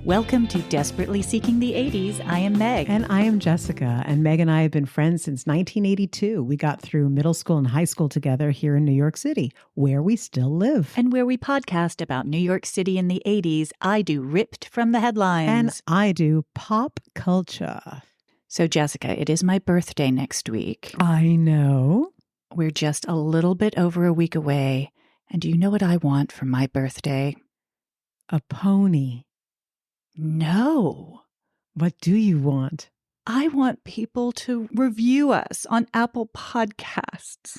Welcome to Desperately Seeking the 80s. I am Meg. And I am Jessica. And Meg and I have been friends since 1982. We got through middle school and high school together here in New York City, where we still live. And where we podcast about New York City in the 80s. I do Ripped from the Headlines. And I do pop culture. So, Jessica, it is my birthday next week. I know. We're just a little bit over a week away. And do you know what I want for my birthday? A pony. No. What do you want? I want people to review us on Apple Podcasts.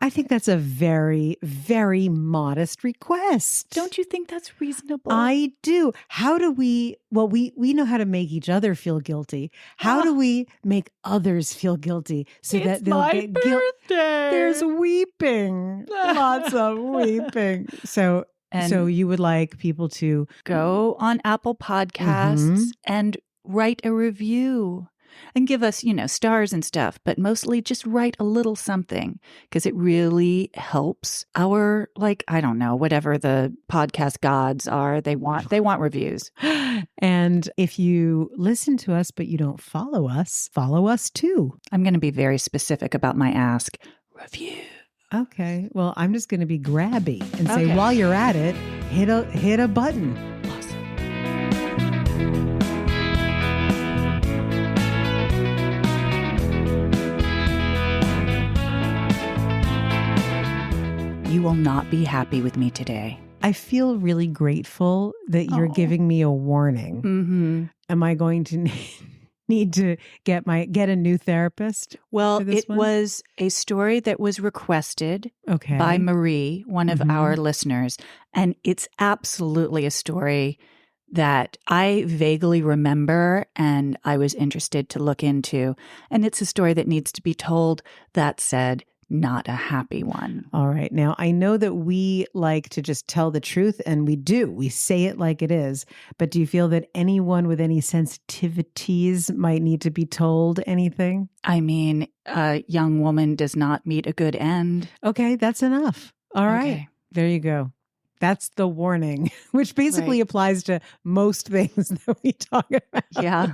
I think that's a very, very modest request. Don't you think that's reasonable? I do. How do we, we know how to make each other feel guilty. How do we make others feel guilty so that they'll get guilty? There's weeping. Lots of weeping. So you would like people to go on Apple Podcasts and write a review and give us, stars and stuff, but mostly just write a little something because it really helps our, whatever the podcast gods are. They want reviews. And if you listen to us, but you don't follow us too. I'm going to be very specific about my ask. Review. Okay. Well, I'm just going to be grabby and say, while you're at it, hit a button. Awesome. You will not be happy with me today. I feel really grateful that you're giving me a warning. Mm-hmm. Am I going to need to get a new therapist? Well, it was a story that was requested by Marie, one of our listeners. And it's absolutely a story that I vaguely remember and I was interested to look into. And it's a story that needs to be told. That said, not a happy one. All right. Now, I know that we like to just tell the truth, and we do. We say it like it is. But do you feel that anyone with any sensitivities might need to be told anything? I mean, a young woman does not meet a good end. Okay, that's enough. All right. There you go. That's the warning, which basically applies to most things that we talk about. Yeah.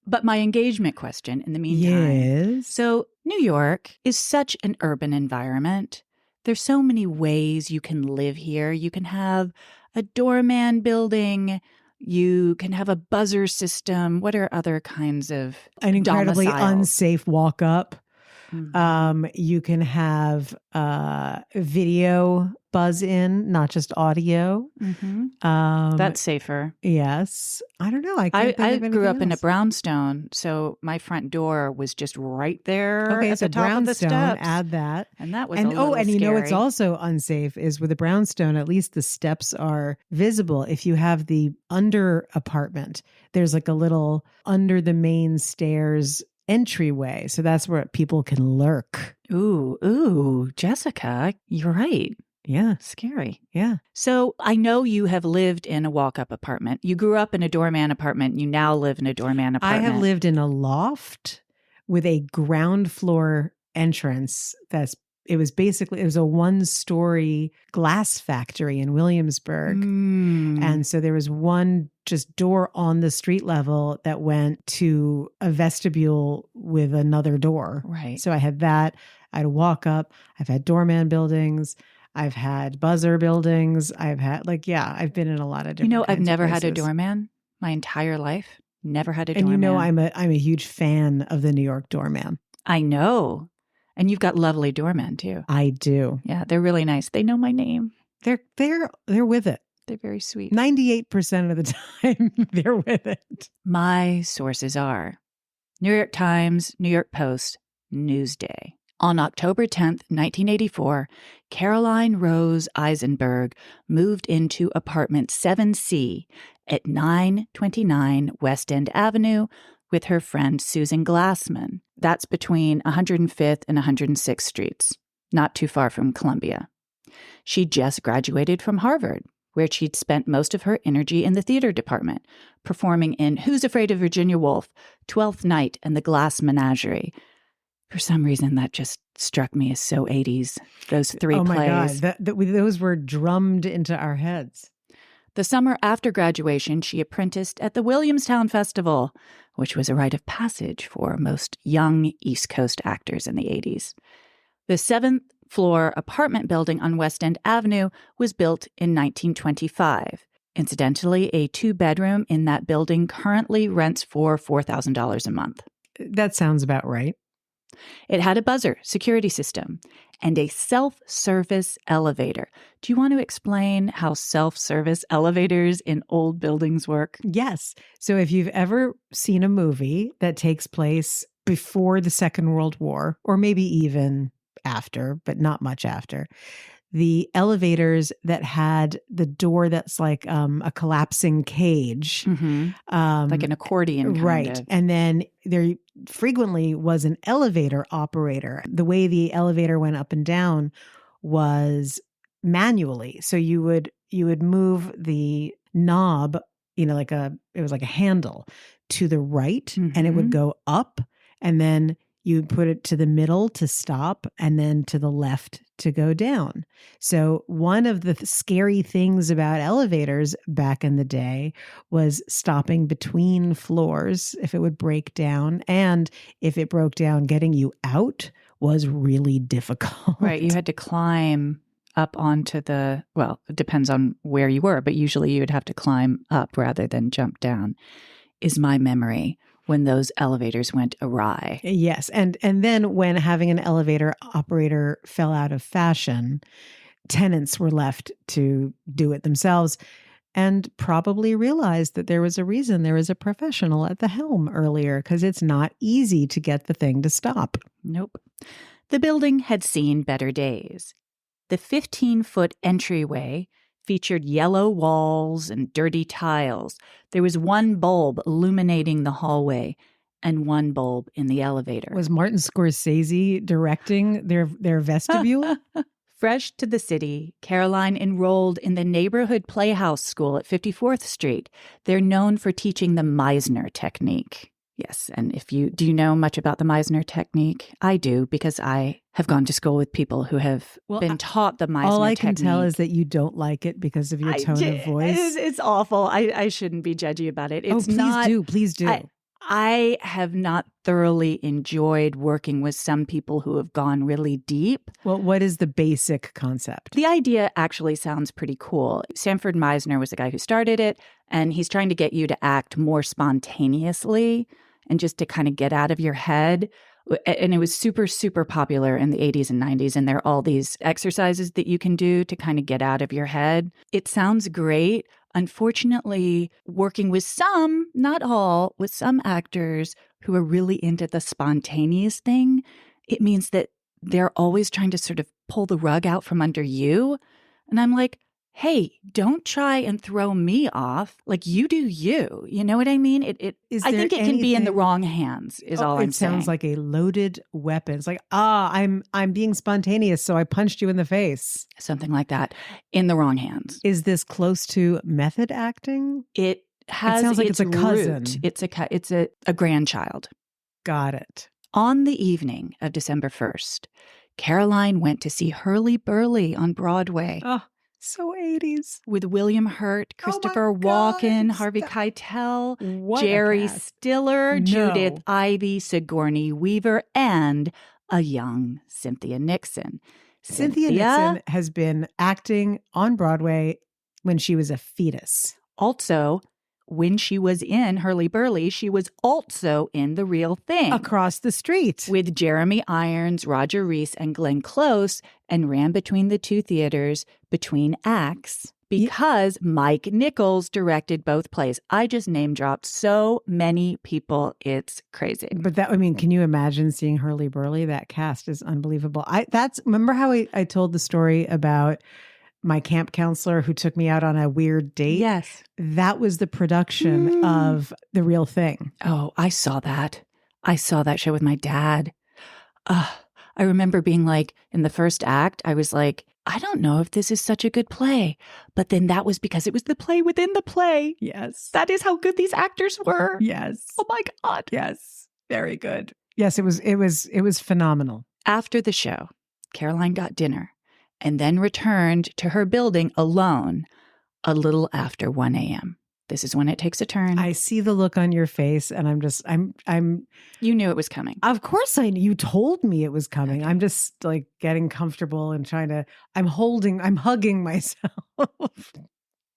But my engagement question in the meantime. Yes. So New York is such an urban environment. There's so many ways you can live here. You can have a doorman building. You can have a buzzer system. What are other kinds of an incredibly domiciles? Unsafe walk up? Mm-hmm. You can have video buzz in, not just audio. Mm-hmm. That's safer. Yes. I don't know. I grew up in a brownstone, so my front door was just right there at the top of the steps. Add that. And that was a little and scary. You know what's also unsafe is with a brownstone, at least the steps are visible. If you have the under apartment, there's like a little under the main stairs entryway. So that's where people can lurk. Ooh, Jessica, you're right. Yeah. Scary. Yeah. So I know you have lived in a walk-up apartment. You grew up in a doorman apartment. You now live in a doorman apartment. I have lived in a loft with a ground floor entrance. It was a one-story glass factory in Williamsburg. And so there was one just door on the street level that went to a vestibule with another door. Right. So I had that. I'd walk up. I've had doorman buildings. I've had buzzer buildings. I've been in a lot of different I've never had a doorman my entire life. Never had a doorman. And I'm a huge fan of the New York doorman. I know. And you've got lovely doormen too. I do. Yeah, they're really nice. They know my name. They're with it. They're very sweet. 98% of the time, they're with it. My sources are New York Times, New York Post, Newsday. On October 10th, 1984, Caroline Rose Isenberg moved into apartment 7C at 929 West End Avenue with her friend Susan Glassman. That's between 105th and 106th Streets, not too far from Columbia. She just graduated from Harvard, where she'd spent most of her energy in the theater department, performing in Who's Afraid of Virginia Woolf, Twelfth Night, and The Glass Menagerie. For some reason, that just struck me as so 80s, those three plays. Oh my God, those were drummed into our heads. The summer after graduation, she apprenticed at the Williamstown Festival, which was a rite of passage for most young East Coast actors in the 80s. The 7th-floor apartment building on West End Avenue was built in 1925. Incidentally, a 2-bedroom in that building currently rents for $4,000 a month. That sounds about right. It had a buzzer security system and a self-service elevator. Do you want to explain how self-service elevators in old buildings work? Yes. So if you've ever seen a movie that takes place before the Second World War, or maybe even after, but not much after, the elevators that had the door that's like a collapsing cage. Like an accordion kind right. of. And then there frequently was an elevator operator. The way the elevator went up and down was manually. So you would move the knob, it was like a handle to the right, and it would go up, and then you would put it to the middle to stop, and then to the left to go down. So one of the scary things about elevators back in the day was stopping between floors if it would break down. And if it broke down, getting you out was really difficult. Right. You had to climb up onto it depends on where you were, but usually you would have to climb up rather than jump down, is my memory, when those elevators went awry. Yes. And then when having an elevator operator fell out of fashion, tenants were left to do it themselves and probably realized that there was a reason there was a professional at the helm earlier, because it's not easy to get the thing to stop. Nope. The building had seen better days. The 15-foot entryway featured yellow walls and dirty tiles. There was one bulb illuminating the hallway and one bulb in the elevator. Was Martin Scorsese directing their vestibule? Fresh to the city, Caroline enrolled in the neighborhood playhouse school at 54th Street. They're known for teaching the Meisner technique. Yes, and do you know much about the Meisner technique? I do, because I have gone to school with people who have been taught the Meisner technique. All I can tell is that you don't like it because of your tone of voice. It's awful. I shouldn't be judgy about it. It's please do. I have not thoroughly enjoyed working with some people who have gone really deep. Well, what is the basic concept? The idea actually sounds pretty cool. Sanford Meisner was the guy who started it, and he's trying to get you to act more spontaneously and just to kind of get out of your head. And it was super, super popular in the 80s and 90s. And there are all these exercises that you can do to kind of get out of your head. It sounds great. Unfortunately, working with some, not all, with some actors who are really into the spontaneous thing, it means that they're always trying to sort of pull the rug out from under you. And I'm like, hey, don't try and throw me off. Like, you do you. You know what I mean? I think it can be in the wrong hands, is all I'm saying. It sounds like a loaded weapon. It's like, I'm being spontaneous, so I punched you in the face. Something like that. In the wrong hands. Is this close to method acting? It sounds like it's a cousin. It's a grandchild. Got it. On the evening of December 1st, Caroline went to see Hurly Burly on Broadway. Oh, so 80s. With William Hurt, Christopher Walken, Harvey Keitel, Jerry Stiller, Judith Ivey, Sigourney Weaver, and a young Cynthia Nixon. Cynthia Nixon has been acting on Broadway when she was a fetus. Also, when she was in Hurly Burly, she was also in The Real Thing. Across the street. With Jeremy Irons, Roger Rees, and Glenn Close, and ran between the two theaters between acts because Mike Nichols directed both plays. I just name dropped so many people. It's crazy. But can you imagine seeing Hurly Burly? That cast is unbelievable. Remember how I told the story about my camp counselor who took me out on a weird date? Yes. That was the production of The Real Thing. Oh, I saw that. I saw that show with my dad. I remember being like, in the first act, I was like, I don't know if this is such a good play. But then that was because it was the play within the play. Yes. That is how good these actors were. Yes. Oh my God. Yes. Very good. Yes, it was phenomenal. After the show, Caroline got dinner and then returned to her building alone a little after 1 a.m. This is when it takes a turn. I see the look on your face and I'm You knew it was coming. Of course I knew. You told me it was coming. Okay. I'm just like getting comfortable and I'm hugging myself.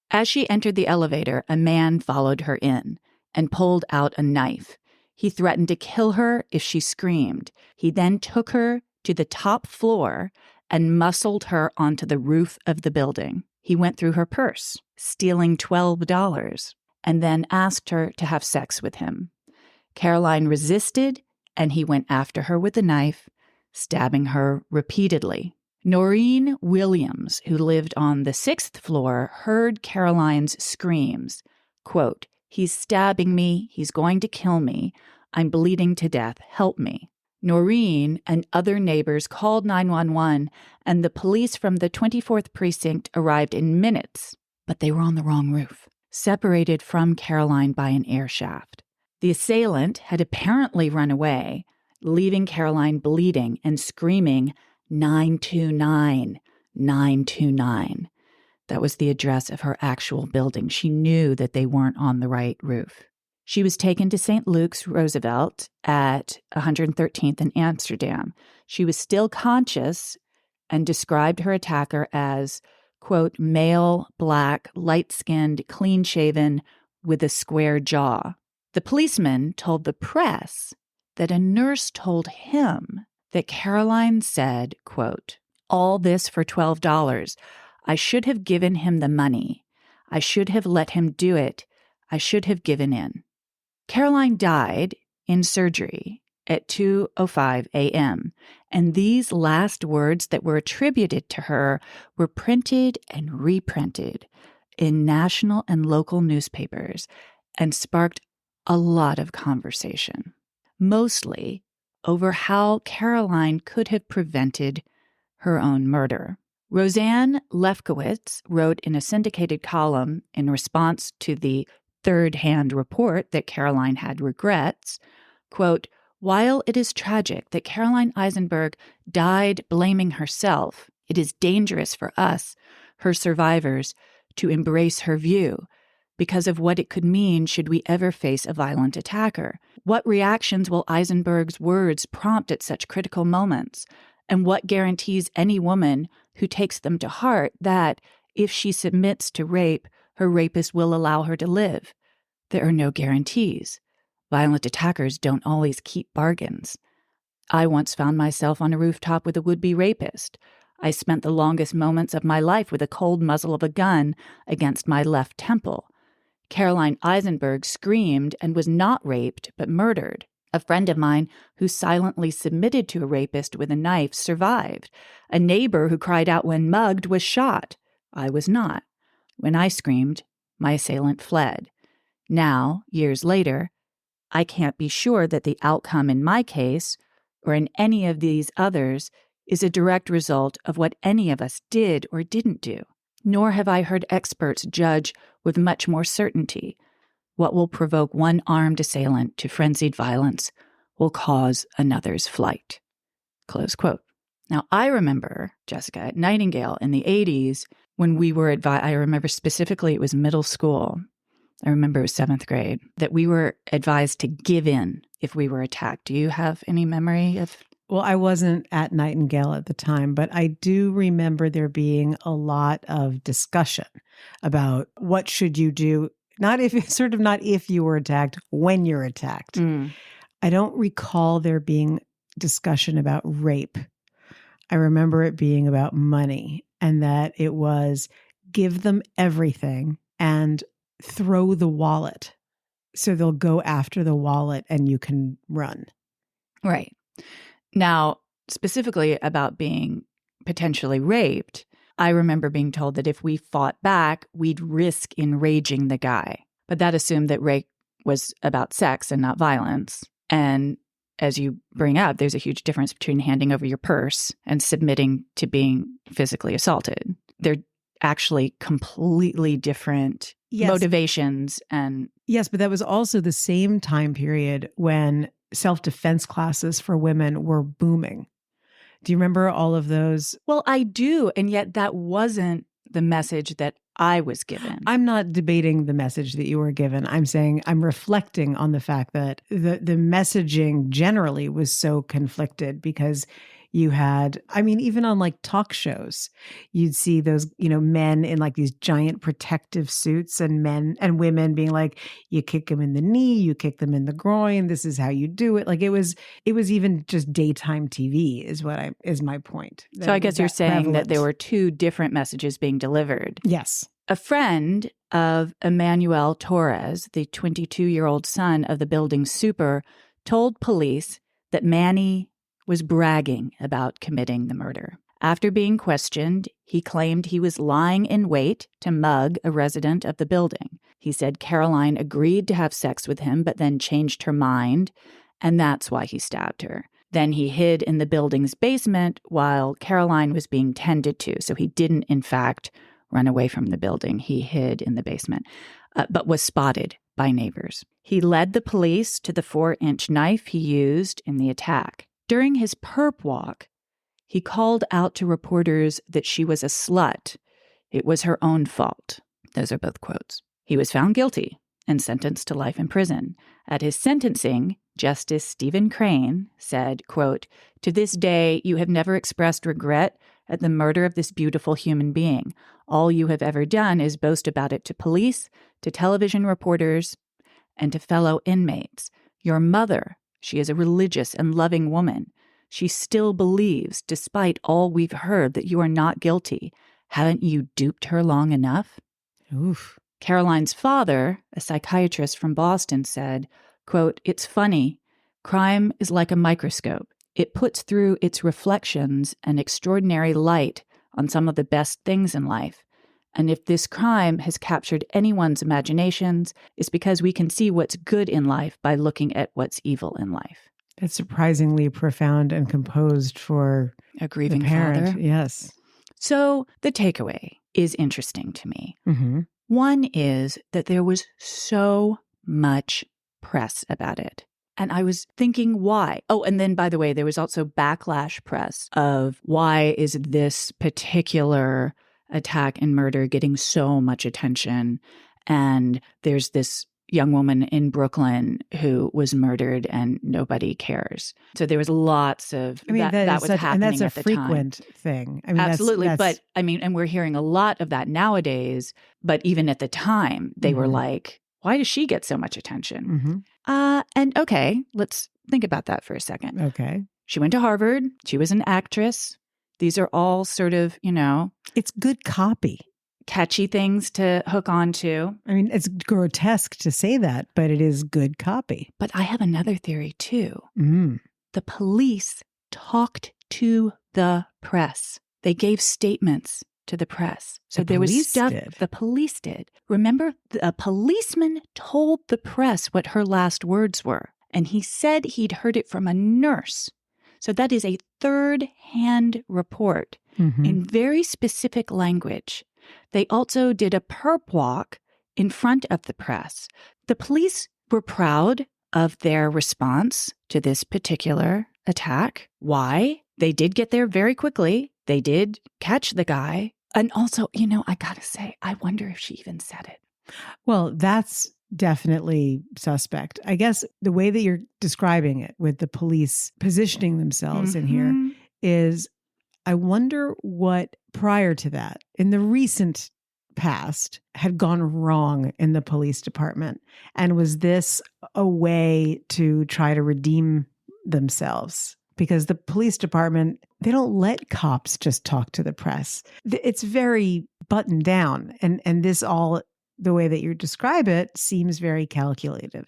As she entered the elevator, a man followed her in and pulled out a knife. He threatened to kill her if she screamed. He then took her to the top floor and muscled her onto the roof of the building. He went through her purse, stealing $12, and then asked her to have sex with him. Caroline resisted, and he went after her with a knife, stabbing her repeatedly. Noreen Williams, who lived on the 6th floor, heard Caroline's screams. Quote, "He's stabbing me. He's going to kill me. I'm bleeding to death. Help me." Noreen and other neighbors called 911, and the police from the 24th precinct arrived in minutes, but they were on the wrong roof, separated from Caroline by an air shaft. The assailant had apparently run away, leaving Caroline bleeding and screaming, 929, 929. That was the address of her actual building. She knew that they weren't on the right roof. She was taken to St. Luke's Roosevelt at 113th in Amsterdam. She was still conscious and described her attacker as, quote, male, black, light-skinned, clean-shaven, with a square jaw. The policeman told the press that a nurse told him that Caroline said, quote, "All this for $12. I should have given him the money. I should have let him do it. I should have given in." Caroline died in surgery at 2:05 a.m., and these last words that were attributed to her were printed and reprinted in national and local newspapers and sparked a lot of conversation, mostly over how Caroline could have prevented her own murder. Roseanne Lefkowitz wrote in a syndicated column in response to the third-hand report that Caroline had regrets, quote, "While it is tragic that Caroline Isenberg died blaming herself, it is dangerous for us, her survivors, to embrace her view because of what it could mean should we ever face a violent attacker. What reactions will Isenberg's words prompt at such critical moments? And what guarantees any woman who takes them to heart that, if she submits to rape, her rapist will allow her to live? There are no guarantees. Violent attackers don't always keep bargains. I once found myself on a rooftop with a would-be rapist. I spent the longest moments of my life with a cold muzzle of a gun against my left temple. Caroline Isenberg screamed and was not raped, but murdered. A friend of mine who silently submitted to a rapist with a knife survived. A neighbor who cried out when mugged was shot. I was not. When I screamed, my assailant fled. Now, years later, I can't be sure that the outcome in my case, or in any of these others, is a direct result of what any of us did or didn't do. Nor have I heard experts judge with much more certainty. What will provoke one armed assailant to frenzied violence will cause another's flight. Close quote. Now, I remember, Jessica, at Nightingale in the 80s, when we were I remember specifically it was middle school. I remember it was 7th grade, that we were advised to give in if we were attacked. Do you have any memory of? Well, I wasn't at Nightingale at the time, but I do remember there being a lot of discussion about what should you do, not if you were attacked, when you're attacked. I don't recall there being discussion about rape. I remember it being about money, and that it was give them everything and throw the wallet so they'll go after the wallet and you can run. Right. Now, specifically about being potentially raped, I remember being told that if we fought back, we'd risk enraging the guy. But that assumed that rape was about sex and not violence. And as you bring up, there's a huge difference between handing over your purse and submitting to being physically assaulted. They're actually completely different motivations. And yes, but that was also the same time period when self-defense classes for women were booming. Do you remember all of those? Well, I do. And yet that wasn't the message that I was given. I'm not debating the message that you were given. I'm saying I'm reflecting on the fact that the messaging generally was so conflicted because you had, I mean, even on like talk shows, you'd see those, men in like these giant protective suits and men and women being like, you kick them in the knee, you kick them in the groin. This is how you do it. Like it was even just daytime TV is my point. So I guess you're saying that there were two different messages being delivered. Yes. A friend of Emmanuel Torres, the 22-year-old son of the building's super, told police that Manny was bragging about committing the murder. After being questioned, he claimed he was lying in wait to mug a resident of the building. He said Caroline agreed to have sex with him, but then changed her mind, and that's why he stabbed her. Then he hid in the building's basement while Caroline was being tended to, so he didn't, in fact, run away from the building. He hid in the basement, but was spotted by neighbors. He led the police to the 4-inch knife he used in the attack. During his perp walk, he called out to reporters that she was a slut. It was her own fault. Those are both quotes. He was found guilty and sentenced to life in prison. At his sentencing, Justice Stephen Crane said, quote, "To this day, you have never expressed regret at the murder of this beautiful human being. All you have ever done is boast about it to police, to television reporters, and to fellow inmates. Your mother, she is a religious and loving woman. She still believes, despite all we've heard, that you are not guilty. Haven't you duped her long enough?" Oof. Caroline's father, a psychiatrist from Boston, said, quote, "It's funny. Crime is like a microscope. It puts through its reflections an extraordinary light on some of the best things in life. And if this crime has captured anyone's imaginations, it's because we can see what's good in life by looking at what's evil in life." That's surprisingly profound and composed for a grieving the parent. father. Yes. So the takeaway is interesting to me. Mm-hmm. One is that there was so much press about it. And I was thinking, why? Oh, and then, by the way, there was also backlash press of why is this particular attack and murder getting so much attention? And there's this young woman in Brooklyn who was murdered and nobody cares. So there was lots of that was happening and that's at the a frequent thing. I mean, absolutely. That's... But I mean, and we're hearing a lot of that nowadays. But even at the time, they were like, why does she get so much attention? Mm-hmm. And okay, let's think about that for a second. Okay. She went to Harvard. She was an actress. These are all sort of, it's good copy. Catchy things to hook on to. I mean, it's grotesque to say that, but it is good copy. But I have another theory too. Mm. The police talked to the press. They gave statements to the press. So there was stuff the police did. Remember, a policeman told the press what her last words were, and he said he'd heard it from a nurse. So that is a third-hand report in very specific language. They also did a perp walk in front of the press. The police were proud of their response to this particular attack. Why? They did get there very quickly. They did catch the guy. And also, I gotta say, I wonder if she even said it. Well, that's definitely suspect. I guess the way that you're describing it with the police positioning themselves in here is, I wonder what prior to that, in the recent past, had gone wrong in the police department. And was this a way to try to redeem themselves? Because the police department, they don't let cops just talk to the press. It's very buttoned down. And this all, the way that you describe it, seems very calculated.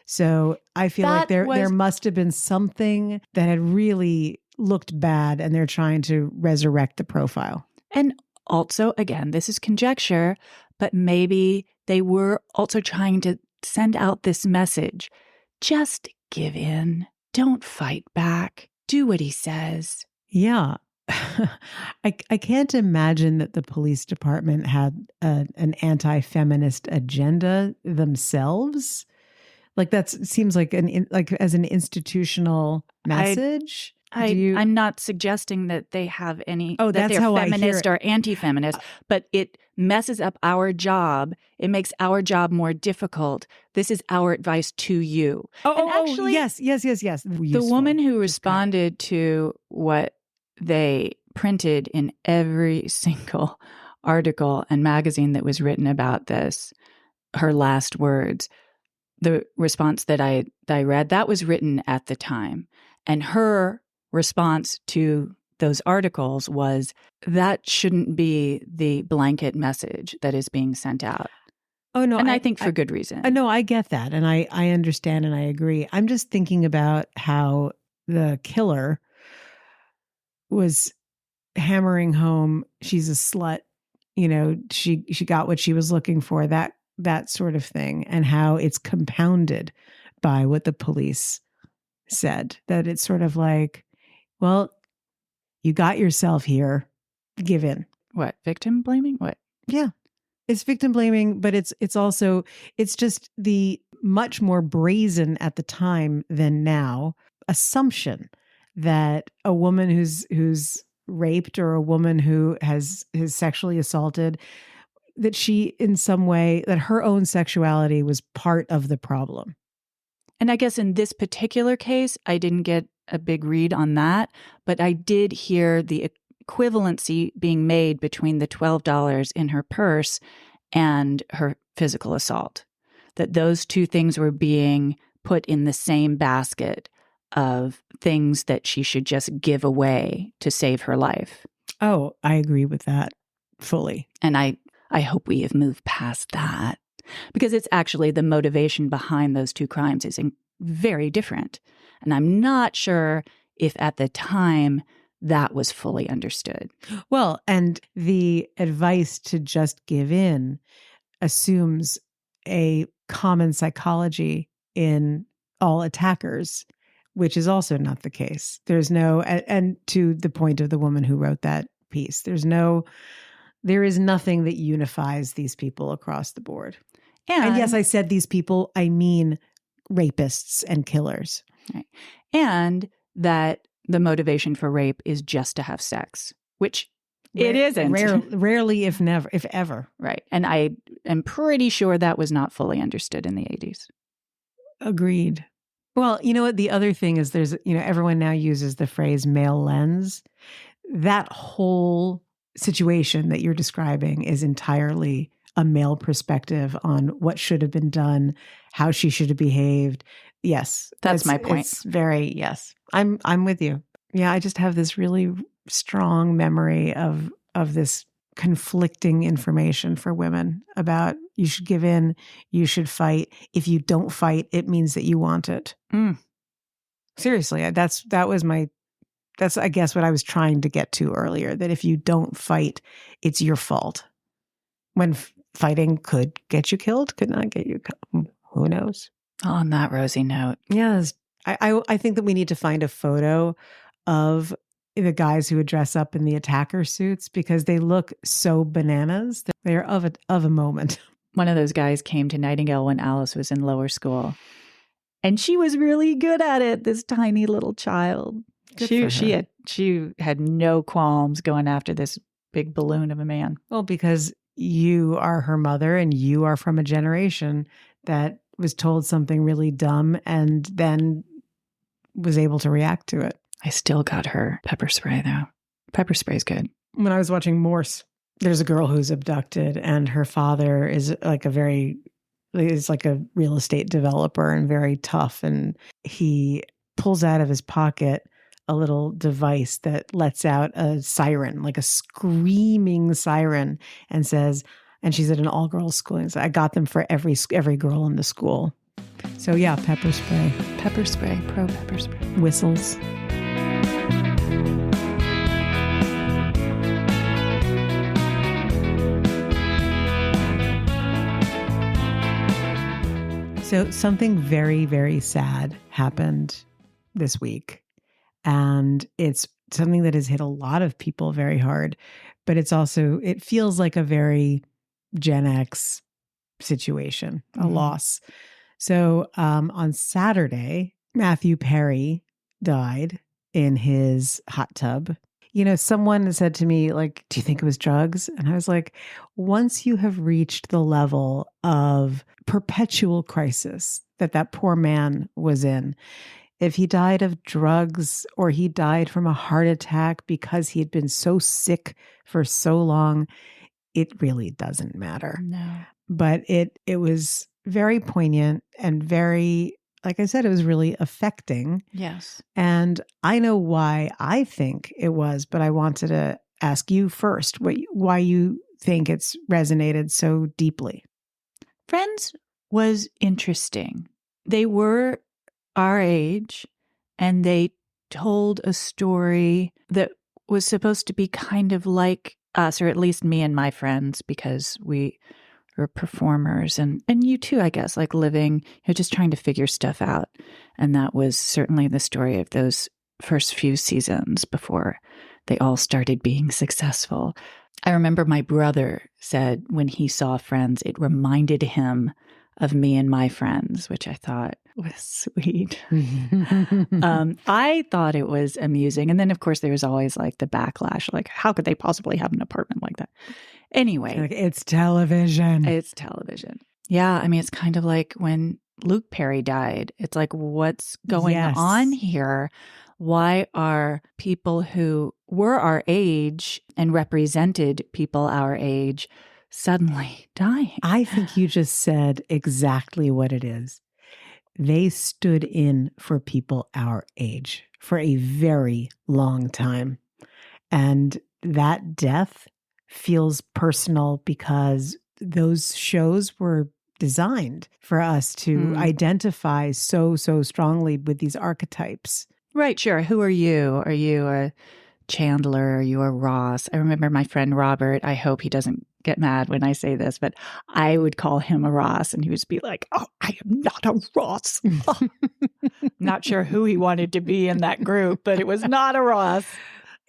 So I feel like there must have been something that had really looked bad, and they're trying to resurrect the profile. And also, again, this is conjecture, but maybe they were also trying to send out this message. Just give in. Don't fight back. Do what he says. Yeah. I can't imagine that the police department had an anti-feminist agenda themselves. Like that seems like as an institutional message. I'm not suggesting that they have any, that they're how feminist or anti-feminist, but it messes up our job. It makes our job more difficult. This is our advice to you. Actually, yes. The woman who responded to what they printed in every single article and magazine that was written about this, her last words, the response that I read, that was written at the time. And her response to those articles was, that shouldn't be the blanket message that is being sent out. Oh, no. And I think for good reason. No, I get that. And I understand and I agree. I'm just thinking about how the killer was hammering home, she's a slut, she got what she was looking for, that sort of thing, and how it's compounded by what the police said, that it's sort of like, well, you got yourself here, give in. What, victim blaming? What? Yeah. It's victim blaming, but it's just the much more brazen at the time than now assumption that a woman who's raped or a woman who is sexually assaulted, that she in some way, that her own sexuality was part of the problem. And I guess in this particular case, I didn't get a big read on that, but I did hear the equivalency being made between the $12 in her purse and her physical assault, that those two things were being put in the same basket of things that she should just give away to save her life. Oh, I agree with that fully. And I hope we have moved past that, because it's actually the motivation behind those two crimes is very different. And I'm not sure if at the time that was fully understood. Well, and the advice to just give in assumes a common psychology in all attackers, which is also not the case. There's no, and to the point of the woman who wrote that piece, there is nothing that unifies these people across the board. And yes, I said these people, I mean rapists and killers. Right. And that the motivation for rape is just to have sex, which it isn't. Rarely, if ever. Right. And I am pretty sure that was not fully understood in the 80s. Agreed. Well, you know what? The other thing is everyone now uses the phrase male lens. That whole situation that you're describing is entirely a male perspective on what should have been done, how she should have behaved. Yes. That's my point. It's yes. I'm with you. Yeah, I just have this really strong memory of this conflicting information for women about you should give in, you should fight. If you don't fight, it means that you want it. Seriously, that's I guess what I was trying to get to earlier, that if you don't fight, it's your fault. When fighting could get you killed, could not get you killed. Who knows? On that rosy note. Yes. I think that we need to find a photo of the guys who would dress up in the attacker suits, because they look so bananas. They're of a moment. One of those guys came to Nightingale when Alice was in lower school, and she was really good at it, this tiny little child. She had no qualms going after this big balloon of a man. Well, because you are her mother and you are from a generation that was told something really dumb and then was able to react to it. I still got her pepper spray, though. Pepper spray's good. When I was watching Morse, there's a girl who's abducted, and her father is like a real estate developer and very tough. And he pulls out of his pocket a little device that lets out a siren, like a screaming siren, and says, and she's at an all-girls school, and says, I got them for every girl in the school. So yeah, pepper spray. Pepper spray, pro pepper spray. Whistles. So something very, very sad happened this week. And it's something that has hit a lot of people very hard. But it feels like a very Gen X situation, a loss. So on Saturday, Matthew Perry died in his hot tub. You know, someone said to me, like, do you think it was drugs? And I was like, once you have reached the level of perpetual crisis that poor man was in, if he died of drugs or he died from a heart attack because he had been so sick for so long, it really doesn't matter. No. But it was very poignant and very, like I said, it was really affecting. Yes. And I know why I think it was, but I wanted to ask you first why you think it's resonated so deeply. Friends was interesting. They were our age, and they told a story that was supposed to be kind of like us, or at least me and my friends, because we were performers, and you too, I guess, like living, just trying to figure stuff out. And that was certainly the story of those first few seasons before they all started being successful. I remember my brother said when he saw Friends, it reminded him of me and my friends, which I thought was sweet. I thought it was amusing. And then, of course, there was always like the backlash, like, how could they possibly have an apartment like that? Anyway. Like, it's television. It's television. Yeah. I mean, it's kind of like when Luke Perry died. It's like, what's going on here? Why are people who were our age and represented people our age suddenly dying? I think you just said exactly what it is. They stood in for people our age for a very long time. And that death feels personal because those shows were designed for us to identify so strongly with these archetypes. Right, sure. Who are you? Are you a Chandler? Are you a Ross? I remember my friend Robert, I hope he doesn't get mad when I say this, but I would call him a Ross and he would be like, oh, I am not a Ross. Not sure who he wanted to be in that group, but it was not a Ross.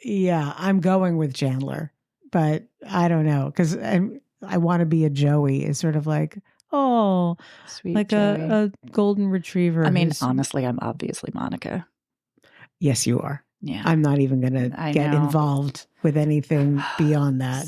Yeah, I'm going with Chandler, but I don't know, because I want to be a Joey. Is sort of like, oh, sweet, like a golden retriever. I mean, honestly, I'm obviously Monica. Yes, you are. Yeah. I'm not even going to get involved with anything beyond that.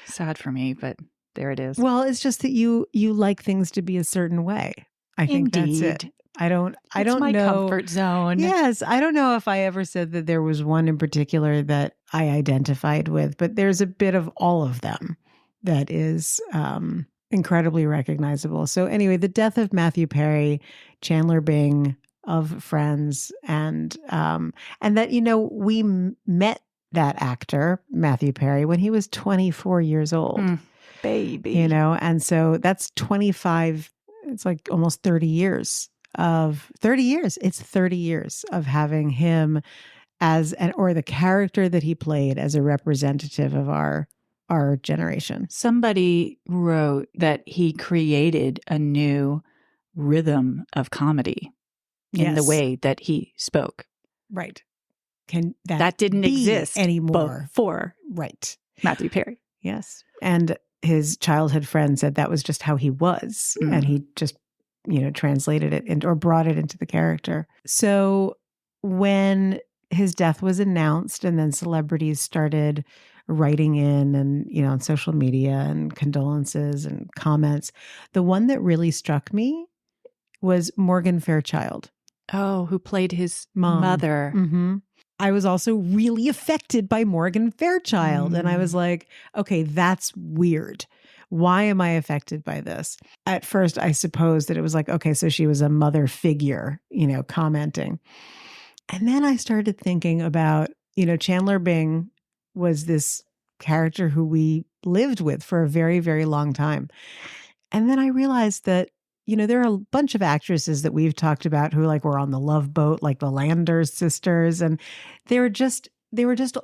Sad for me, but there it is. Well, it's just that you like things to be a certain way. I think that's it. I don't know. My comfort zone. Yes. I don't know if I ever said that there was one in particular that I identified with, but there's a bit of all of them that is incredibly recognizable. So anyway, the death of Matthew Perry, Chandler Bing of Friends, and that, you know, we met that actor, Matthew Perry, when he was 24 years old. Baby. You know, and so that's 25, it's like almost 30 years. It's 30 years of having him or the character that he played as a representative of our generation. Somebody wrote that he created a new rhythm of comedy in the way that he spoke. Right. That didn't exist anymore before Matthew Perry. Yes. And his childhood friend said that was just how he was. And he just, you know, translated it or brought it into the character. So when his death was announced and then celebrities started writing in and, you know, on social media and condolences and comments, the one that really struck me was Morgan Fairchild. Oh, who played his mom. Mother. Mm-hmm. I was also really affected by Morgan Fairchild. And I was like, okay, that's weird. Why am I affected by this? At first, I suppose that it was like, okay, so she was a mother figure, you know, commenting. And then I started thinking about, you know, Chandler Bing was this character who we lived with for a very, very long time. And then I realized that, you know, there are a bunch of actresses that we've talked about who like were on the Love Boat, like the Landers sisters, and they were just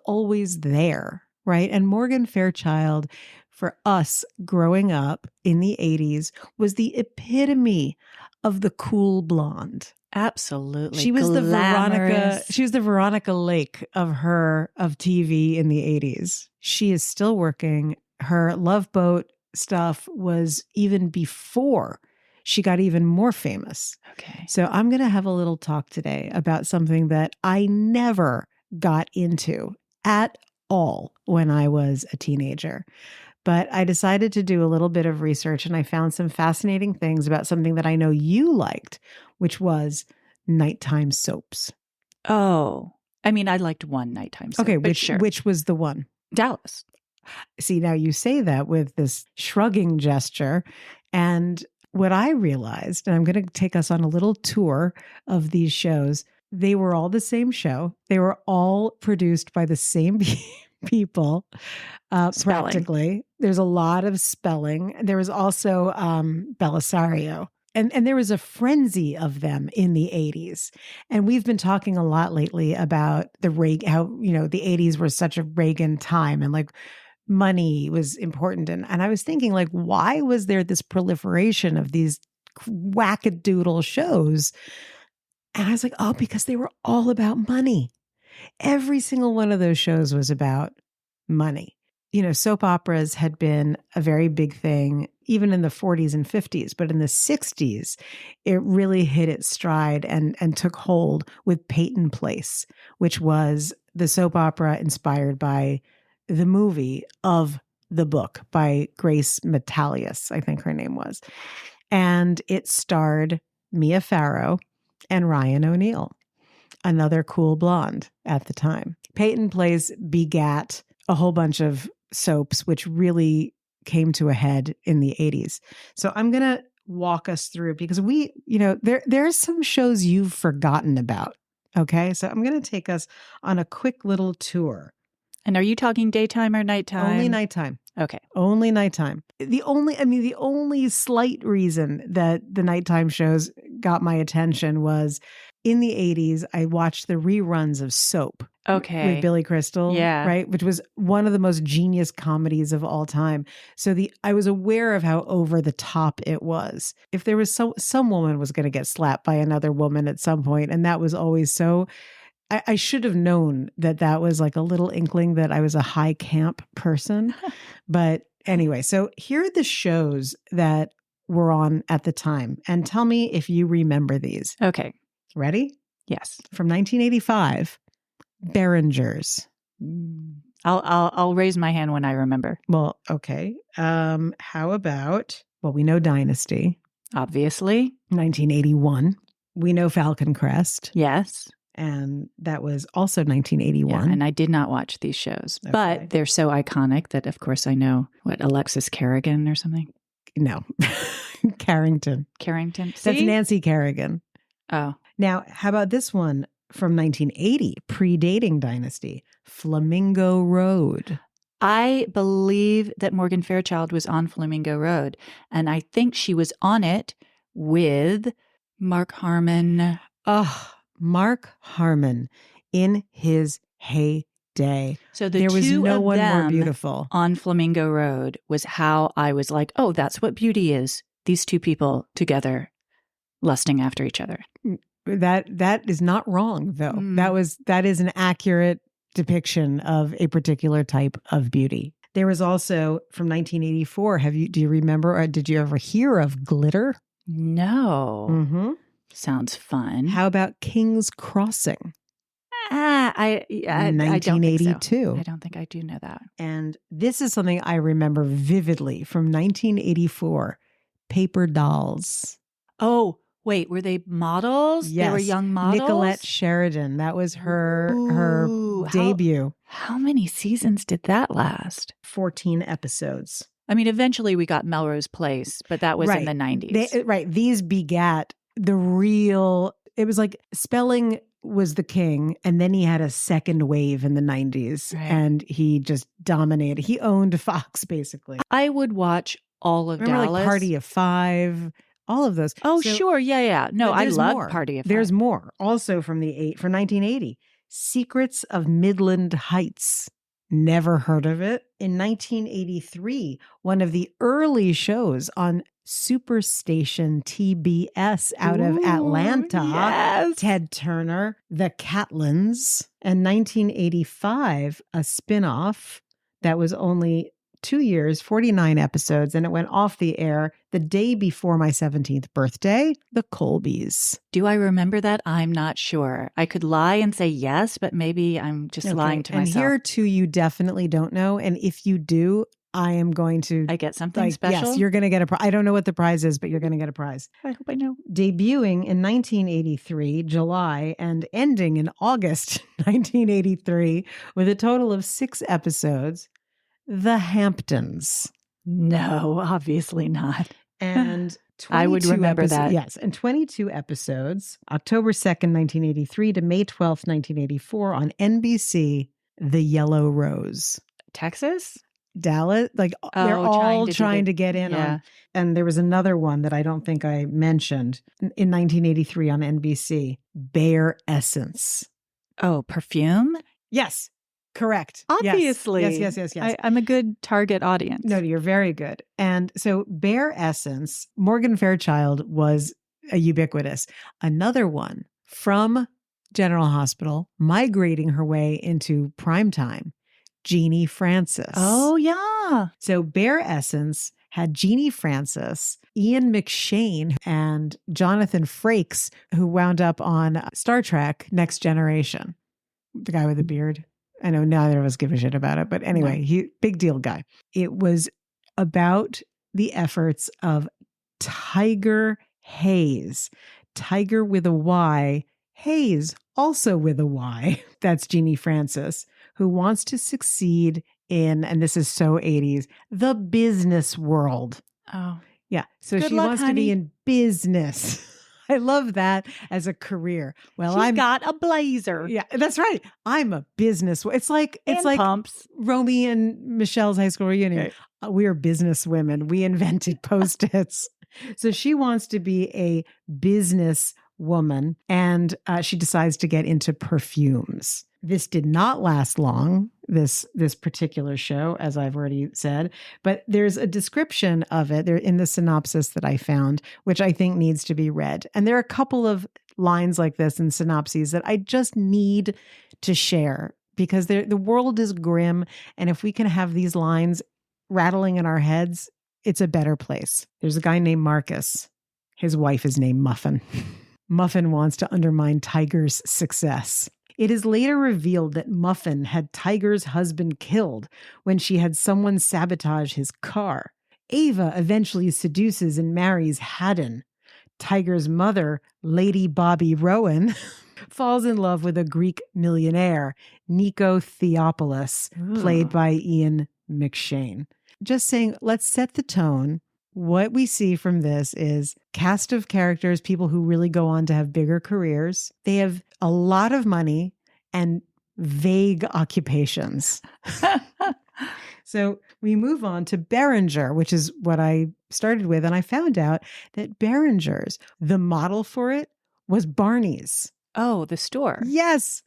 always there, right? And Morgan Fairchild, for us growing up in the 80s, was the epitome of the cool blonde. Absolutely. She was glamorous. the Veronica Lake of TV in the 80s. She is still working. Her Love Boat stuff was even before she got even more famous. Okay. So I'm going to have a little talk today about something that I never got into at all when I was a teenager. But I decided to do a little bit of research, and I found some fascinating things about something that I know you liked, which was nighttime soaps. Oh, I mean, I liked one nighttime soap. Okay, but sure. which was the one? Dallas. See, now you say that with this shrugging gesture. And what I realized, and I'm going to take us on a little tour of these shows, they were all the same show. They were all produced by the same people, practically. There's a lot of spelling. There was also Belisario. And there was a frenzy of them in the 80s. And we've been talking a lot lately about how, the 80s were such a Reagan time, and like money was important. And I was thinking, like, why was there this proliferation of these wackadoodle shows? And I was like, oh, because they were all about money. Every single one of those shows was about money. Soap operas had been a very big thing, even in the 40s and 50s. But in the 60s, it really hit its stride and took hold with Peyton Place, which was the soap opera inspired by the movie of the book by Grace Metalius, I think her name was. And it starred Mia Farrow and Ryan O'Neal, another cool blonde at the time. Peyton Place begat a whole bunch of soaps, which really came to a head in the 80s. So I'm going to walk us through, because there's some shows you've forgotten about. Okay. So I'm going to take us on a quick little tour. And are you talking daytime or nighttime? Only nighttime. Okay. Only nighttime. The only slight reason that the nighttime shows got my attention was in the 80s, I watched the reruns of Soap. Okay. With Billy Crystal. Yeah. Right. Which was one of the most genius comedies of all time. So I was aware of how over the top it was. If there was some woman was going to get slapped by another woman at some point, and that was always so. I should have known that was like a little inkling that I was a high camp person. But anyway, so here are the shows that were on at the time. And tell me if you remember these. Okay. Ready? Yes. From 1985, Behringers. I'll raise my hand when I remember. Well, okay. How about, we know Dynasty. Obviously. 1981. We know Falcon Crest. Yes. And that was also 1981. Yeah, and I did not watch these shows, Okay. but they're so iconic that, of course, I know. What, Alexis Kerrigan or something? No. Carrington. Carrington? That's See? Nancy Kerrigan. Oh. Now, how about this one from 1980, predating Dynasty? Flamingo Road. I believe that Morgan Fairchild was on Flamingo Road, and I think she was on it with Mark Harmon. Oh, Mark Harmon in his heyday. So there was two no of one them more beautiful on Flamingo Road was how I was like, oh, that's what beauty is. These two people together lusting after each other. That is not wrong, though. That is an accurate depiction of a particular type of beauty. There was also from 1984. Do you remember, or did you ever hear of Glitter? No. Mm-hmm. Sounds fun. How about King's Crossing? I 1982. I don't think I do know that. And this is something I remember vividly from 1984. Paper Dolls. Oh, wait, were they models? Yes. They were young models? Nicolette Sheridan. That was her debut. How many seasons did that last? 14 episodes. I mean, eventually we got Melrose Place, but that was in the 90s. These begat the real, it was like spelling was the king, and then he had a second wave in the 90s, and he just dominated. He owned Fox, basically. I would watch all of Remember, Dallas. like Party of Five, all of those. Oh, sure. Yeah. No, I love Party of Five. There's more. Also from 1980, Secrets of Midland Heights. Never heard of it. In 1983, one of the early shows on Superstation TBS out of Atlanta. Yes. Ted Turner, The Catlins. And 1985, a spinoff that was only 2 years, 49 episodes, and it went off the air the day before my 17th birthday, The Colbys. Do I remember that? I'm not sure. I could lie and say yes, but maybe I'm just lying to myself. And here too, you definitely don't know. And if you do, I am going to... I get something special? Yes, you're going to get a prize. I don't know what the prize is, but you're going to get a prize. I hope I know. Debuting in 1983, July, and ending in August 1983 with a total of 6 episodes, The Hamptons. No, obviously not. And I would remember that. Yes, and 22 episodes, October 2nd, 1983 to May 12th, 1984 on NBC, The Yellow Rose. Texas? Dallas, they're all trying to get in on. And there was another one that I don't think I mentioned in 1983 on NBC, Bare Essence. Oh, perfume? Yes, correct. Obviously. Yes. I'm a good target audience. No, you're very good. And so Bare Essence, Morgan Fairchild was ubiquitous. Another one from General Hospital, migrating her way into primetime. Jeannie Francis. Oh, yeah. So Bare Essence had Jeannie Francis, Ian McShane, and Jonathan Frakes, who wound up on Star Trek Next Generation. The guy with the beard. I know neither of us give a shit about it, but anyway, big deal guy. It was about the efforts of Tiger Hayes. Tiger with a Y, Hayes also with a Y. That's Jeannie Francis, who wants to succeed in, and this is so 80s, the business world. Oh. Yeah. So Good she luck, wants honey. to be in business. I love that as a career. Well, She's got a blazer. Yeah, that's right. I'm a business. It's like pumps. Romy and Michelle's high school reunion. Right. We are business women. We invented Post-its. So she wants to be a business woman, and she decides to get into perfumes. This did not last long, this particular show, as I've already said, but there's a description of it there in the synopsis that I found, which I think needs to be read. And there are a couple of lines like this in synopses that I just need to share because the world is grim. And if we can have these lines rattling in our heads, it's a better place. There's a guy named Marcus. His wife is named Muffin. Muffin wants to undermine Tiger's success. It is later revealed that Muffin had Tiger's husband killed when she had someone sabotage his car. Ava eventually seduces and marries Haddon. Tiger's mother, Lady Bobby Rowan, falls in love with a Greek millionaire, Nico Theopolis, played by Ian McShane. Just saying, let's set the tone. What we see from this is cast of characters, people who really go on to have bigger careers. They have a lot of money and vague occupations. So we move on to Behringer, which is what I started with. And I found out that Behringer's, the model for it was Barney's. Oh, the store. Yes.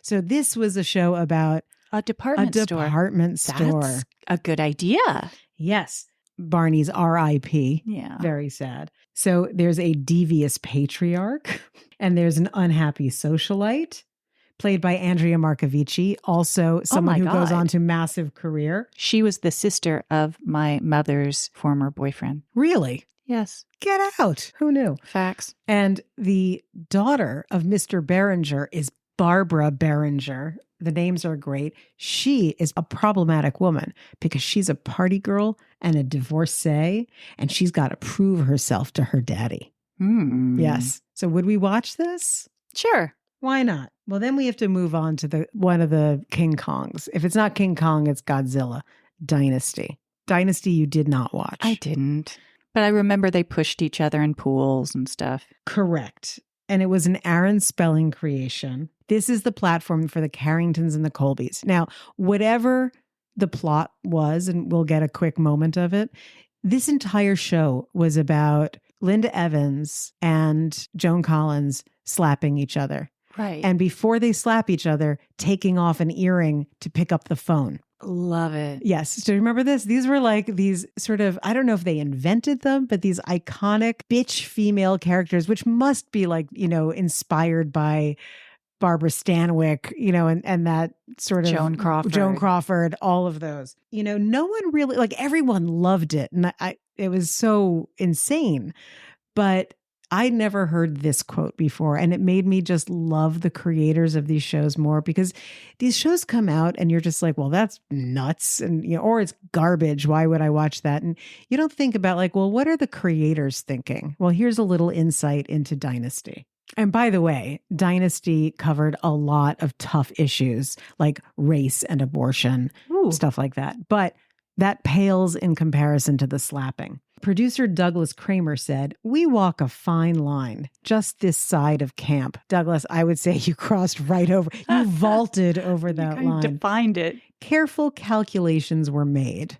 So this was a show about a department store. That's a good idea. Yes. Barney's R.I.P. Yeah. Very sad. So there's a devious patriarch and there's an unhappy socialite played by Andrea Marcovici, also someone who goes on to massive career. She was the sister of my mother's former boyfriend. Really? Yes. Get out. Who knew? Facts. And the daughter of Mr. Behringer is Barbara Behringer. The names are great. She is a problematic woman because she's a party girl and a divorcee, and she's got to prove herself to her daddy. Yes. So would we watch this? Sure. Why not? Well, then we have to move on to one of the King Kongs. If it's not King Kong, it's Godzilla. Dynasty. Dynasty you did not watch. I didn't. But I remember they pushed each other in pools and stuff. Correct. And it was an Aaron Spelling creation. This is the platform for the Carringtons and the Colbys. Now, whatever the plot was, and we'll get a quick moment of it, this entire show was about Linda Evans and Joan Collins slapping each other. Right. And before they slap each other, taking off an earring to pick up the phone. Love it. Yes. Do you remember this? These were like these sort of, I don't know if they invented them, but these iconic bitch female characters, which must be like, inspired by Barbara Stanwyck, and that sort of Joan Crawford, all of those. No one really, like, everyone loved it. And it was so insane. But I never heard this quote before, and it made me just love the creators of these shows more, because these shows come out and you're just like, well, that's nuts. And, or it's garbage. Why would I watch that? And you don't think about, like, well, what are the creators thinking? Well, here's a little insight into Dynasty. And by the way, Dynasty covered a lot of tough issues like race and abortion, stuff like that. But that pales in comparison to the slapping. Producer Douglas Kramer said, "We walk a fine line just this side of camp." Douglas, I would say you crossed right over. You vaulted over that line. Defined it. Careful calculations were made.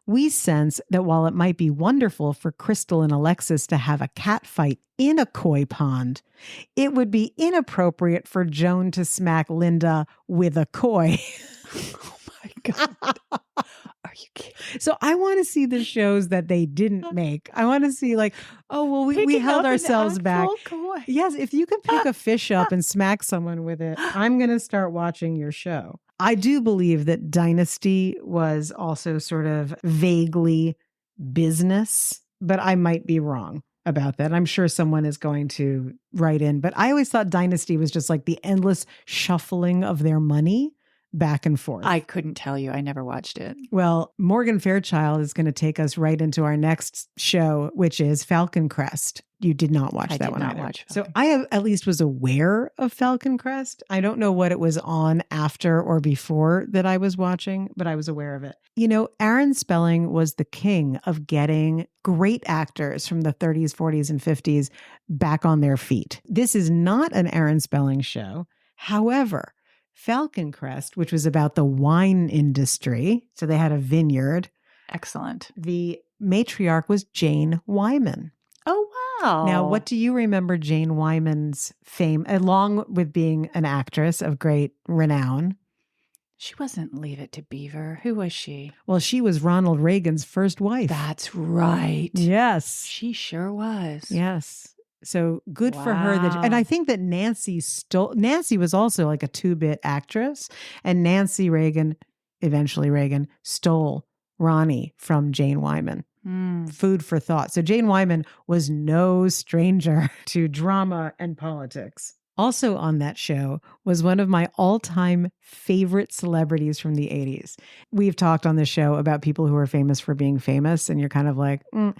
We sense that while it might be wonderful for Crystal and Alexis to have a cat fight in a koi pond, it would be inappropriate for Joan to smack Linda with a koi. Oh my God. Are you kidding? So I want to see the shows that they didn't make. I want to see, like, oh, well, we held ourselves back. Koi. Yes, if you can pick a fish up and smack someone with it, I'm going to start watching your show. I do believe that Dynasty was also sort of vaguely business, but I might be wrong about that. I'm sure someone is going to write in, but I always thought Dynasty was just like the endless shuffling of their money back and forth. I couldn't tell you. I never watched it. Well, Morgan Fairchild is going to take us right into our next show, which is Falcon Crest. You did not watch that one either. I did not watch Falcon. So I at least was aware of Falcon Crest. I don't know what it was on after or before that I was watching, but I was aware of it. Aaron Spelling was the king of getting great actors from the 30s, 40s, and 50s back on their feet. This is not an Aaron Spelling show. However, Falcon Crest, which was about the wine industry. So they had a vineyard. Excellent. The matriarch was Jane Wyman. Oh, wow. Now, what do you remember Jane Wyman's fame, along with being an actress of great renown? She wasn't Leave It to Beaver. Who was she? Well, she was Ronald Reagan's first wife. That's right. Yes. She sure was. Yes. So good for her. And I think that Nancy was also like a 2-bit actress, and Nancy Reagan, eventually Reagan, stole Ronnie from Jane Wyman. Food for thought. So Jane Wyman was no stranger to drama and politics. Also on that show was one of my all-time favorite celebrities from the 80s. We've talked on the show about people who are famous for being famous, and you're kind of like, In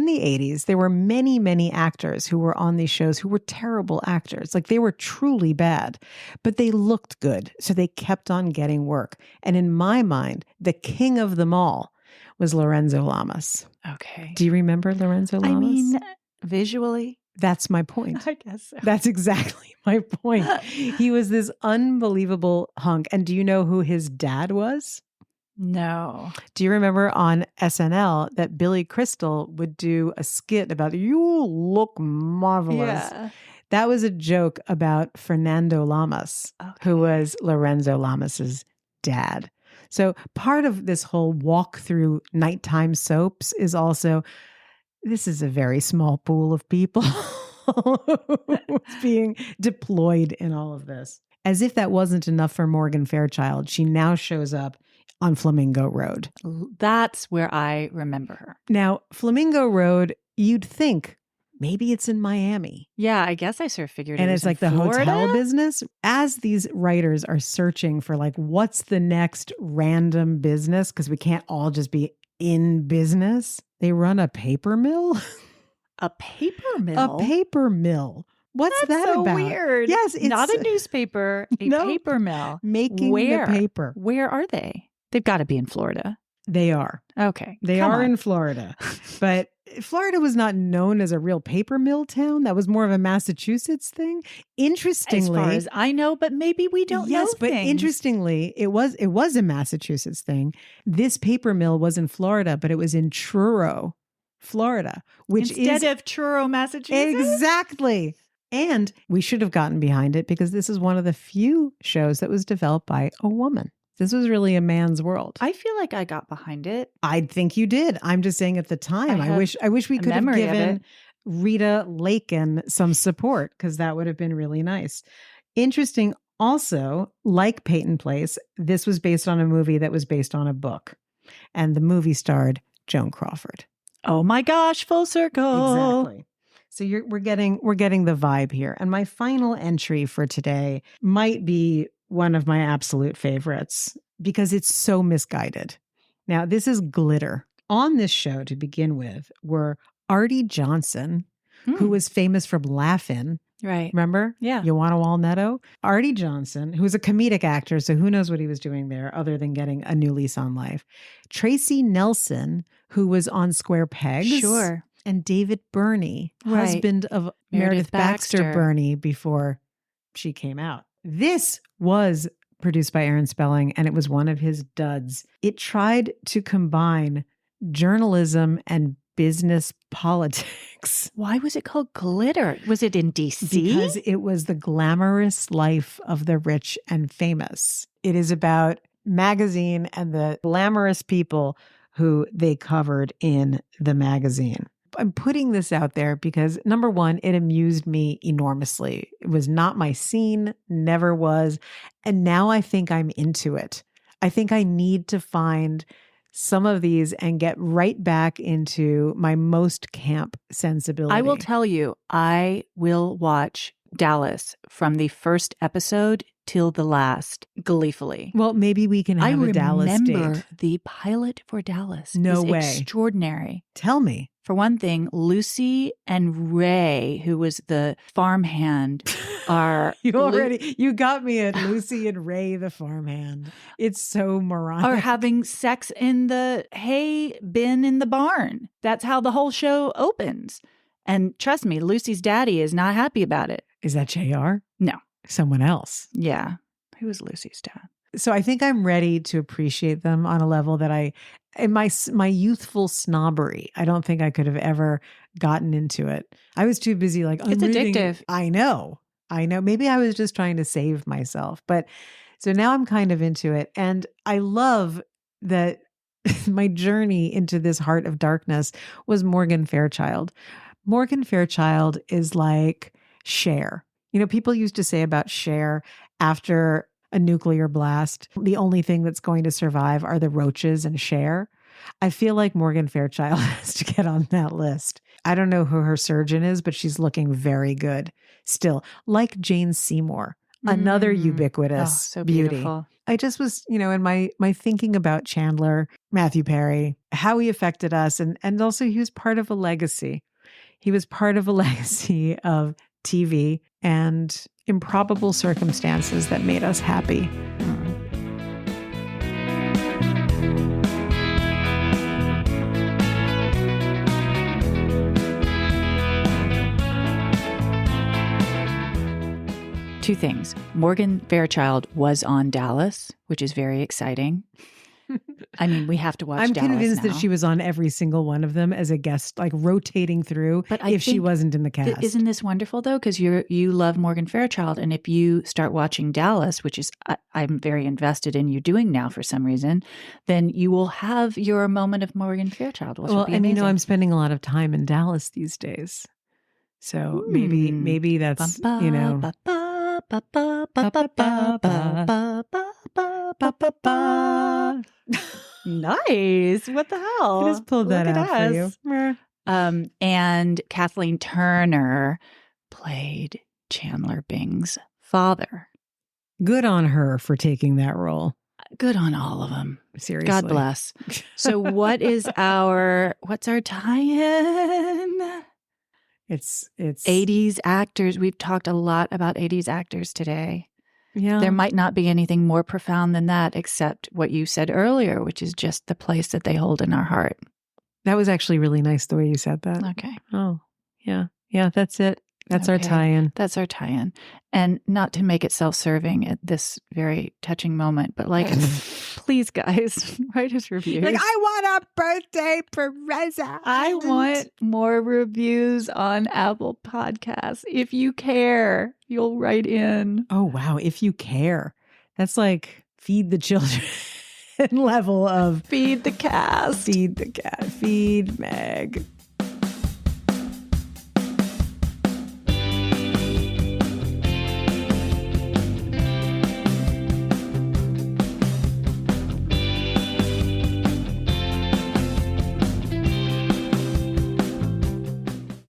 the 80s, there were many, many actors who were on these shows who were terrible actors. Like, they were truly bad, but they looked good, so they kept on getting work. And in my mind, the king of them all was Lorenzo Lamas. Okay. Do you remember Lorenzo Lamas? I mean, visually. That's my point. I guess so. That's exactly my point. He was this unbelievable hunk. And do you know who his dad was? No. Do you remember on SNL that Billy Crystal would do a skit about, "You look marvelous"? Yeah. That was a joke about Fernando Lamas, who was Lorenzo Lamas's dad. So part of this whole walk through nighttime soaps is also, this is a very small pool of people being deployed in all of this. As if that wasn't enough for Morgan Fairchild, she now shows up on Flamingo Road. That's where I remember her. Now, Flamingo Road, you'd think maybe it's in Miami. Yeah, I guess I sort of figured and it it's was like in the Florida? Hotel business. As these writers are searching for, like, what's the next random business, because we can't all just be in business, they run a paper mill. A paper mill? A paper mill. What's That's that so about? weird. Yes, it's not a newspaper, a paper mill. Making Where? the paper. Where are they? They've got to be in Florida. They are. Okay. They come are on. in Florida. But Florida was not known as a real paper mill town. That was more of a Massachusetts thing. Interestingly, as far as I know, but maybe we don't know yes, but things. interestingly, it was a Massachusetts thing. This paper mill was in Florida, but it was in Truro, Florida, which Instead of Truro, Massachusetts? Exactly. And we should have gotten behind it, because this is one of the few shows that was developed by a woman. This was really a man's world. I feel like I got behind it. I think you did. I'm just saying at the time, I wish we could have given Rita Lakin some support, because that would have been really nice. Interesting. Also, like Peyton Place, this was based on a movie that was based on a book. And the movie starred Joan Crawford. Oh my gosh, full circle. Exactly. So we're getting the vibe here. And my final entry for today might be one of my absolute favorites because it's so misguided. Now, this is Glitter. On this show, to begin with, were Artie Johnson, who was famous from Laugh-In. Right. Remember? Yeah. Ioana Walnetto. Artie Johnson, who was a comedic actor, so who knows what he was doing there other than getting a new lease on life. Tracy Nelson, who was on Square Pegs. Sure. And David Burney, husband of Meredith Baxter Burney before she came out. This was produced by Aaron Spelling, and it was one of his duds. It tried to combine journalism and business politics. Why was it called Glitter? Was it in DC? Because it was the glamorous life of the rich and famous. It is about magazine and the glamorous people who they covered in the magazine. I'm putting this out there because, number one, it amused me enormously. It was not my scene, never was. And now I think I'm into it. I think I need to find some of these and get right back into my most camp sensibility. I will tell you, I will watch Dallas from the first episode till the last gleefully. Well, maybe we can have a Dallas date. I remember the pilot for Dallas. No is way. Extraordinary. Tell me. For one thing, Lucy and Ray, who was the farmhand, are... You got me at Lucy and Ray, the farmhand. It's so moronic. Are having sex in the hay bin in the barn. That's how the whole show opens. And trust me, Lucy's daddy is not happy about it. Is that JR? No. Someone else. Yeah. Who was Lucy's dad? So I think I'm ready to appreciate them on a level that in my youthful snobbery, I don't think I could have ever gotten into it. I was too busy it's addictive. I know. Maybe I was just trying to save myself. But so now I'm kind of into it. And I love that my journey into this heart of darkness was Morgan Fairchild. Morgan Fairchild is like Cher. You know, people used to say about Cher after a nuclear blast, the only thing that's going to survive are the roaches and Cher. I feel like Morgan Fairchild has to get on that list. I don't know who her surgeon is, but she's looking very good still. Like Jane Seymour, another ubiquitous beauty. Beautiful. I just was, in my thinking about Chandler, Matthew Perry, how he affected us. And also he was part of a legacy. He was part of a legacy of TV and improbable circumstances that made us happy. Two things. Morgan Fairchild was on Dallas, which is very exciting. I mean, we have to watch Dallas I'm convinced now. that she was on every single one of them as a guest, like rotating through, but if she wasn't in the cast. Isn't this wonderful, though? Because you love Morgan Fairchild, and if you start watching Dallas, which is I'm very invested in you doing now for some reason, then you will have your moment of Morgan Fairchild, which will be amazing. I'm spending a lot of time in Dallas these days. So maybe that's, Nice. What the hell? I just pulled that out for you. And Kathleen Turner played Chandler Bing's father. Good on her for taking that role. Good on all of them. Seriously. God bless. So what's our tie-in? It's 80s actors. We've talked a lot about 80s actors today. Yeah. There might not be anything more profound than that, except what you said earlier, which is just the place that they hold in our heart. That was actually really nice the way you said that. Okay. Oh, yeah. Yeah, that's it. That's our tie-in. That's our tie-in. And not to make it self-serving at this very touching moment, but please, guys, write us reviews. I want a birthday present. I want more reviews on Apple Podcasts. If you care, you'll write in. Oh, wow. If you care. That's like feed the children level of feed the cast. Feed the cat. Feed Meg.